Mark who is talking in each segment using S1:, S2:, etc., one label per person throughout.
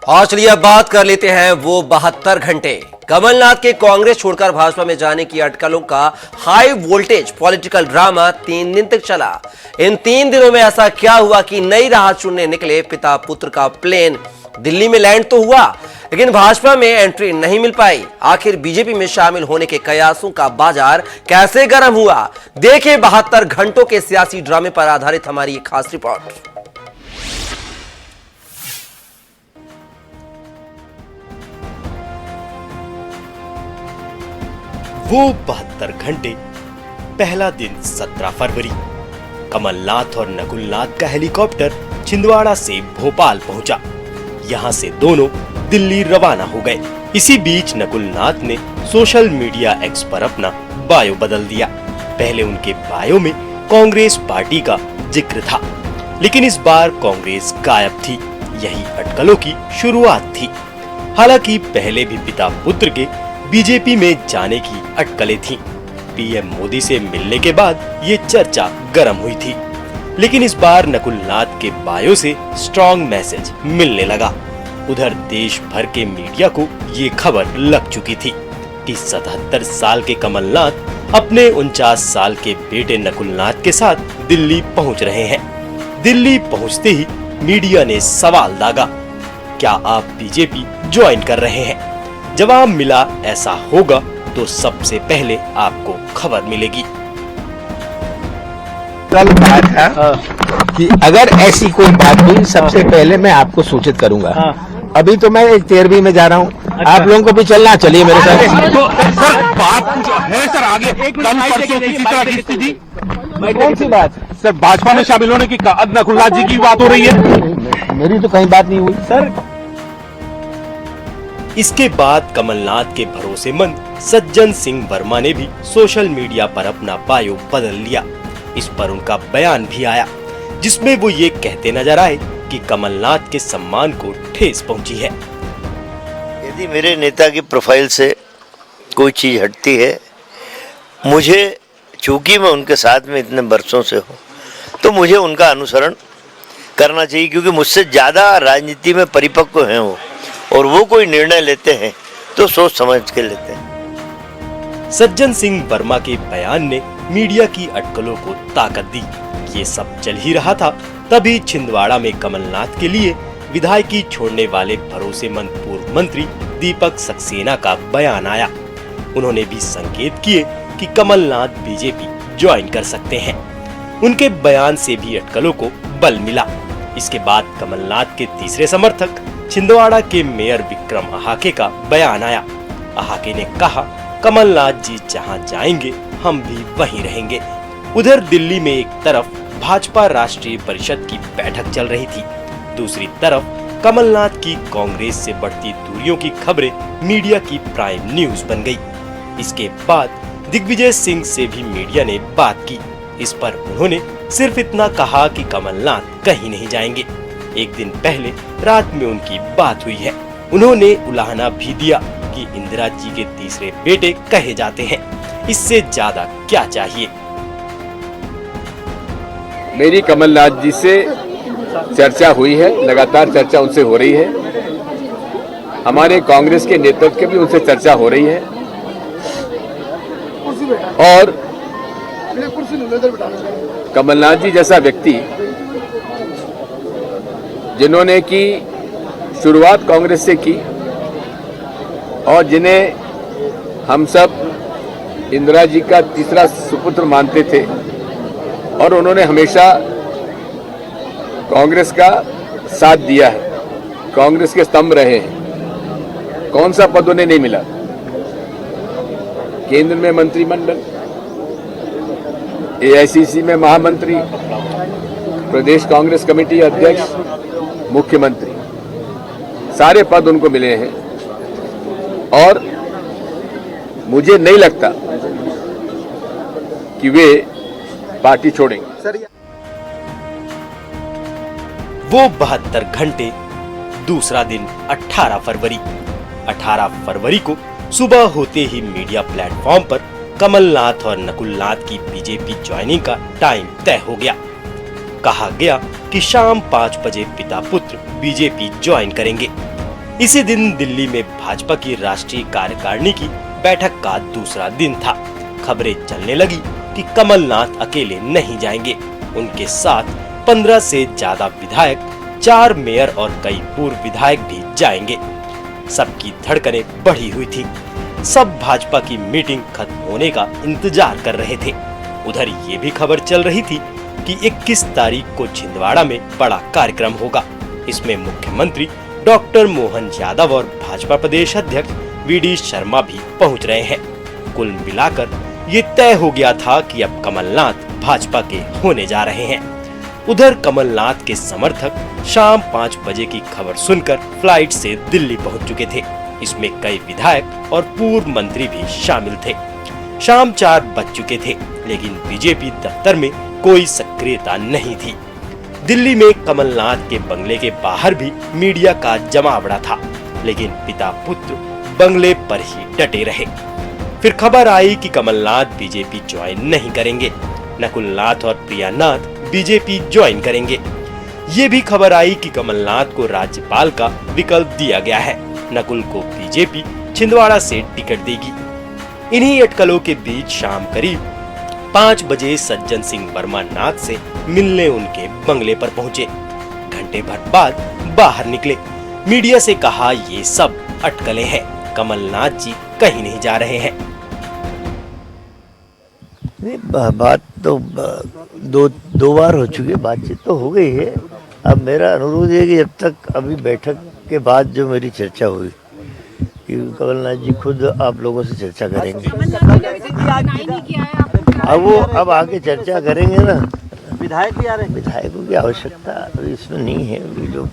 S1: और चलिए अब बात कर लेते हैं वो 72 घंटे। कमलनाथ के कांग्रेस छोड़कर भाजपा में जाने की अटकलों का हाई वोल्टेज पॉलिटिकल ड्रामा 3 दिन तक चला। इन 3 दिनों में ऐसा क्या हुआ कि नई राह चुनने निकले पिता पुत्र का प्लेन दिल्ली में लैंड तो हुआ, लेकिन भाजपा में एंट्री नहीं मिल पाई। आखिर बीजेपी में शामिल होने के कयासों का बाजार कैसे गर्म हुआ, देखिए 72 घंटों के सियासी ड्रामे पर आधारित हमारी एक खास रिपोर्ट।
S2: वो 72 घंटे। पहला दिन 17 फरवरी। कमलनाथ और नकुलनाथ का हेलीकॉप्टर छिंदवाड़ा से भोपाल पहुंचा। यहां से दोनों दिल्ली रवाना हो गए। इसी बीच नकुलनाथ ने सोशल मीडिया एक्स पर अपना बायो बदल दिया। पहले उनके बायो में कांग्रेस पार्टी का जिक्र था, लेकिन इस बार कांग्रेस गायब थी। यही अटकलों की शुरुआत थी। हालांकि पहले भी पिता पुत्र के बीजेपी में जाने की अटकलें थीं। पीएम मोदी से मिलने के बाद ये चर्चा गर्म हुई थी, लेकिन इस बार नकुलनाथ के बायो से स्ट्रॉन्ग मैसेज मिलने लगा। उधर देश भर के मीडिया को ये खबर लग चुकी थी कि 77 साल के कमलनाथ अपने 49 साल के बेटे नकुलनाथ के साथ दिल्ली पहुंच रहे हैं। दिल्ली पहुंचते ही मीडिया ने सवाल दागा, क्या आप बीजेपी ज्वाइन कर रहे हैं? जवाब मिला, ऐसा होगा तो सबसे पहले आपको खबर मिलेगी।
S3: कल बात है कि अगर ऐसी कोई बात हुई सबसे पहले मैं आपको सूचित करूंगा। अभी तो मैं 13वीं में जा रहा हूँ। अच्छा। आप लोगों को भी चलना, चलिए मेरे साथ।
S4: तो सर बात जो है सर आगे कल परसों की तरह की स्थिति
S3: कौन सी बात?
S4: सर भाजपा में शामिल होने की नकुलनाथ जी की बात हो रही है।
S3: मेरी तो कहीं बात नहीं हुई सर।
S2: इसके बाद कमलनाथ के भरोसेमंद सज्जन सिंह वर्मा ने भी सोशल मीडिया पर अपना बायो बदल लिया। इस पर उनका बयान भी आया, जिसमें वो ये कहते नजर आए कि कमलनाथ के सम्मान को ठेस पहुंची है।
S5: यदि मेरे नेता की प्रोफाइल से कोई चीज हटती है, मुझे चूंकि मैं उनके साथ में इतने बरसों से हूँ, तो मुझे उनका अनुसरण करना चाहिए, क्योंकि मुझसे ज्यादा राजनीति में परिपक्व हैं वो, और वो कोई निर्णय लेते हैं तो सोच समझ के लेते हैं।
S2: सज्जन सिंह वर्मा के बयान ने मीडिया की अटकलों को ताकत दी। ये सब चल ही रहा था, तभी छिंदवाड़ा में कमलनाथ के लिए विधायकी छोड़ने वाले भरोसेमंद पूर्व मंत्री दीपक सक्सेना का बयान आया। उन्होंने भी संकेत किए कि कमलनाथ बीजेपी ज्वाइन कर सकते हैं। उनके बयान से भी अटकलों को बल मिला। इसके बाद कमलनाथ के तीसरे समर्थक छिंदवाड़ा के मेयर विक्रम अहाके का बयान आया। अहाके ने कहा, कमलनाथ जी जहां जाएंगे हम भी वहीं रहेंगे। उधर दिल्ली में एक तरफ भाजपा राष्ट्रीय परिषद की बैठक चल रही थी, दूसरी तरफ कमलनाथ की कांग्रेस से बढ़ती दूरियों की खबरें मीडिया की प्राइम न्यूज बन गई। इसके बाद दिग्विजय सिंह से भी मीडिया ने बात की। इस पर उन्होंने सिर्फ इतना कहा कि कमलनाथ कहीं नहीं जाएंगे। एक दिन पहले रात में उनकी बात हुई है। उन्होंने उलाहना भी दिया कि इंदिरा जी के तीसरे बेटे कहे जाते हैं। इससे ज्यादा क्या चाहिए?
S6: मेरी कमलनाथ जी से चर्चा हुई है, लगातार चर्चा उनसे हो रही है। हमारे कांग्रेस के नेतृत्व की भी उनसे चर्चा हो रही है, और कमलनाथ जी जैसा व्यक्ति जिन्होंने की शुरुआत कांग्रेस से की, और जिन्हें हम सब इंदिरा जी का तीसरा सुपुत्र मानते थे, और उन्होंने हमेशा कांग्रेस का साथ दिया है, कांग्रेस के स्तंभ रहे हैं। कौन सा पद उन्हें नहीं मिला? केंद्र में मंत्रिमंडल, एआईसीसी में महामंत्री, प्रदेश कांग्रेस कमेटी अध्यक्ष, मुख्यमंत्री, सारे पद उनको मिले हैं, और मुझे नहीं लगता कि वे पार्टी छोड़ेंगे।
S2: वो 72 घंटे। दूसरा दिन 18 फरवरी। 18 फरवरी को सुबह होते ही मीडिया प्लेटफॉर्म पर कमलनाथ और नकुलनाथ की बीजेपी ज्वाइनिंग का टाइम तय हो गया। कहा गया कि शाम 5 बजे पिता पुत्र बीजेपी ज्वाइन करेंगे। इसी दिन दिल्ली में भाजपा की राष्ट्रीय कार्यकारिणी की बैठक का दूसरा दिन था। खबरें चलने लगी कि कमलनाथ अकेले नहीं जाएंगे, उनके साथ 15 से ज्यादा विधायक, 4 मेयर और कई पूर्व विधायक भी जाएंगे। सबकी धड़कनें बढ़ी हुई थी। सब भाजपा की मीटिंग खत्म होने का इंतजार कर रहे थे। उधर ये भी खबर चल रही थी कि 21 तारीख को छिंदवाड़ा में बड़ा कार्यक्रम होगा। इसमें मुख्यमंत्री डॉक्टर मोहन यादव और भाजपा प्रदेश अध्यक्ष वीडी शर्मा भी पहुंच रहे हैं। कुल मिलाकर ये तय हो गया था कि अब कमलनाथ भाजपा के होने जा रहे हैं। उधर कमलनाथ के समर्थक शाम 5 बजे की खबर सुनकर फ्लाइट से दिल्ली पहुंच चुके थे। इसमें कई विधायक और पूर्व मंत्री भी शामिल थे। शाम 4 बज चुके थे, लेकिन बीजेपी दफ्तर में कोई सक्रियता नहीं थी। दिल्ली में कमलनाथ के बंगले के बाहर भी मीडिया का जमावड़ा था, लेकिन पिता पुत्र बंगले पर ही डटे रहे। फिर खबर आई कि कमलनाथ बीजेपी ज्वाइन नहीं करेंगे, नकुलनाथ और प्रियानाथ बीजेपी ज्वाइन करेंगे। ये भी खबर आई कि कमलनाथ को राज्यपाल का विकल्प दिया गया है, नकुल को बीजेपी छिंदवाड़ा से टिकट देगी। इन्हीं अटकलों के बीच शाम करीब 5 बजे सज्जन सिंह वर्मा नाथ से मिलने उनके बंगले पर पहुंचे। घंटे भर बाद बाहर निकले। मीडिया से कहा ये सब अटकलें हैं, कमलनाथ जी कहीं नहीं जा रहे हैं।
S5: बात तो दो बार हो चुकी है, बातचीत तो हो गई है। अब मेरा अनुरोध है कि जब तक अभी बैठक के बाद जो मेरी चर्चा हुई कि कमलनाथ जी खुद आप लोगों से चर्चा करेंगे, अब आगे चर्चा करेंगे ना। विधायक भी आ रहे हैं, विधायकों की आवश्यकता अभी इसमें नहीं है। अभी जो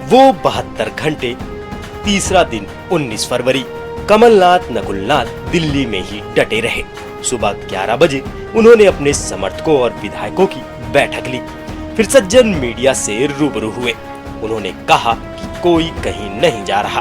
S2: वो 72 घंटे, तीसरा दिन 19 फरवरी। कमलनाथ नकुलनाथ दिल्ली में ही डटे रहे। सुबह 11 बजे उन्होंने अपने समर्थकों और विधायकों की बैठक ली। फिर सज्जन मीडिया से रूबरू हुए। उन्होंने कहा कि कोई कहीं नहीं जा रहा।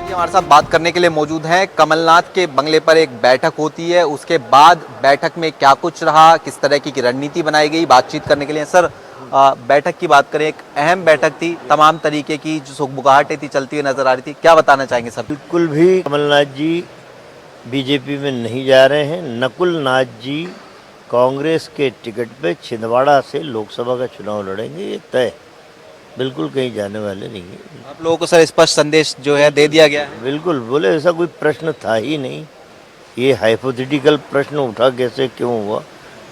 S7: हमारे साथ बात करने के लिए मौजूद हैं। कमलनाथ के बंगले पर एक बैठक होती है, उसके बाद बैठक में क्या कुछ रहा, किस तरह की रणनीति बनाई गई, बातचीत करने के लिए। सर, बैठक की बात करें, एक अहम बैठक थी, तमाम तरीके की जो सुगबुगाहटें थी चलती हुई नजर आ रही थी, क्या बताना चाहेंगे सर?
S5: बिल्कुल भी कमलनाथ जी बीजेपी में नहीं जा रहे हैं। नकुलनाथ जी कांग्रेस के टिकट पे छिंदवाड़ा से लोकसभा का चुनाव लड़ेंगे, ये तय। बिल्कुल कहीं जाने वाले नहीं है।
S7: आप लोगों को सर स्पष्ट संदेश जो है दे दिया गया है?
S5: बिल्कुल, बोले ऐसा कोई प्रश्न था ही नहीं। ये हाइपोथेटिकल प्रश्न उठा कैसे क्यों हुआ,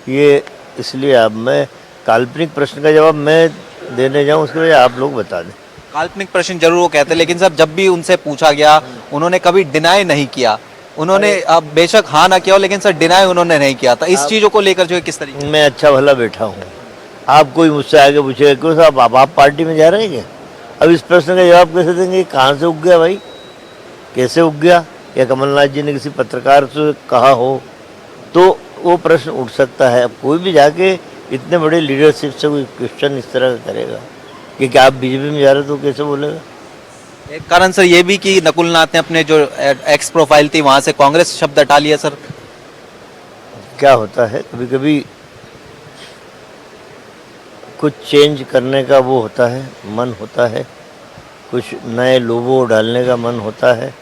S5: ये इसलिए अब मैं काल्पनिक प्रश्न का जवाब मैं देने जाऊं, उसके लिए आप लोग बता दें।
S7: काल्पनिक प्रश्न जरूर वो कहते हैं, लेकिन सर जब भी उनसे पूछा गया उन्होंने कभी डिनाई नहीं किया। उन्होंने अब बेशक हाँ ना किया हो, लेकिन सर डिनाई उन्होंने नहीं किया था। इस चीजों को लेकर जो है किस तरीके?
S5: मैं अच्छा भला बैठा हूँ, आप कोई मुझसे आगे पूछेगा क्यों साहब आप पार्टी में जा रहे हैं क्या? अब इस प्रश्न का जवाब कैसे देंगे? कहाँ से उग गया भाई, कैसे उग गया? या कमलनाथ जी ने किसी पत्रकार से कहा हो तो वो प्रश्न उठ सकता है। अब कोई भी जाके इतने बड़े लीडरशिप से कोई क्वेश्चन इस तरह का करेगा कि क्या आप बीजेपी में जा रहे हो तो कैसे बोलेगा?
S7: एक कारण सर ये भी कि नकुलनाथ ने अपने जो एक्स प्रोफाइल थी वहां से कांग्रेस शब्द हटा लिया। सर
S5: क्या होता है, कभी कभी कुछ चेंज करने का वो होता है, मन होता है, कुछ नए लोगो डालने का मन होता है,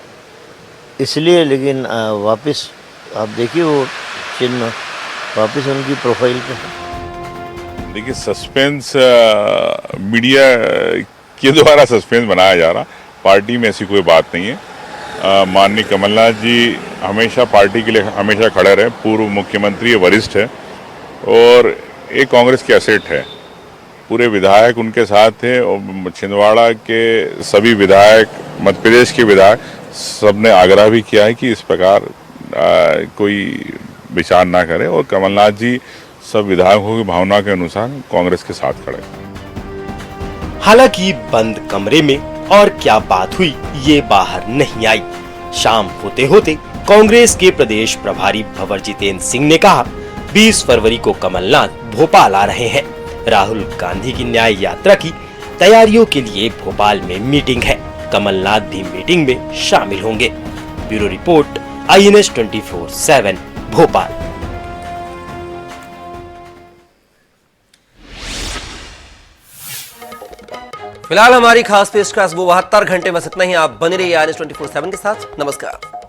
S5: इसलिए। लेकिन वापस आप देखिए वो चिन्ह वापस उनकी प्रोफाइल पे है।
S8: देखिए, सस्पेंस मीडिया के द्वारा सस्पेंस बनाया जा रहा, पार्टी में ऐसी कोई बात नहीं है। माननीय कमलनाथ जी हमेशा पार्टी के लिए हमेशा खड़े रहे, पूर्व मुख्यमंत्री वरिष्ठ है और एक कांग्रेस के एसेट है। पूरे विधायक उनके साथ थे और छिंदवाड़ा के सभी विधायक, मध्य प्रदेश के विधायक सबने आग्रह भी किया है कि इस प्रकार कोई विचार ना करें और कमलनाथ जी सब विधायकों की भावना के अनुसार कांग्रेस के साथ खड़े।
S2: हालांकि बंद कमरे में और क्या बात हुई ये बाहर नहीं आई। शाम होते होते कांग्रेस के प्रदेश प्रभारी भंवर जितेंद्र सिंह ने कहा 20 फरवरी को कमलनाथ भोपाल आ रहे हैं। राहुल गांधी की न्याय यात्रा की तैयारियों के लिए भोपाल में मीटिंग है। कमलनाथ भी मीटिंग में शामिल होंगे। Bureau report, INS 24/7 Bhopal.
S1: फिलहाल हमारी खास पेशकश वो 72 घंटे, बस इतना ही। आप बने रहिए आर 24/7 के साथ। नमस्कार।